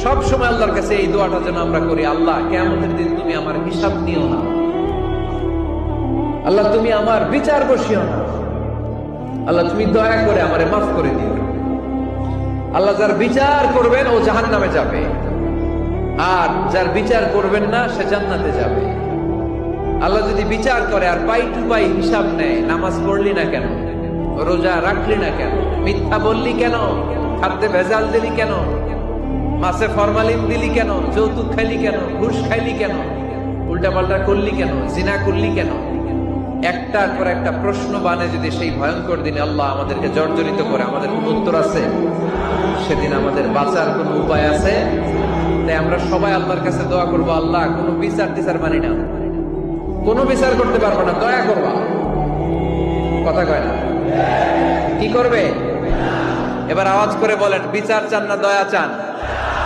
সব সময় আল্লাহর কাছে এই দোয়াটা যেন আমরা করি, আল্লাহ কিয়ামতের দিন তুমি আমার হিসাব নিও না, আল্লাহ তুমি আমার বিচার বসিও না, আল্লাহ তুমি দয়া করে আমারে মাফ করে দিও। আল্লাহ যার বিচার করবেন ও জাহান্নামে যাবে, আর যার বিচার করবেন না সে জান্নাতে যাবে। আল্লাহ যদি বিচার করে আর পাই টু পাই হিসাব নেয়, নামাজ পড়লি না কেন, রোজা রাখলি না কেন, মিথ্যা বললি কেন, খাদ্যে ভেজাল দিলি কেন, মাছে ফরমালিন দিলি কেন, যৌতুক খাইলি কেন, ঘুষ খাইলি কেন, উল্টাপাল্টা করলি কেন, জিনা করলি কেন, একটার পর একটা প্রশ্ন বানে যদি সেই ভয়ঙ্কর দিনে আল্লাহ আমাদেরকে জর্জরিত করে, আমাদের কোন উত্তর আছে? সেদিন আমাদের বাঁচার কোন উপায় আছে? তাই আমরা সবাই আল্লাহর কাছে দোয়া করবো, আল্লাহ কোনো বিচার টিচার মানি না, কোনো বিচার করতে পারবো না, দয়া করবা। কথা কয় না? কি করবে? এবার আওয়াজ করে বলেন, বিচার চান না দয়া চান?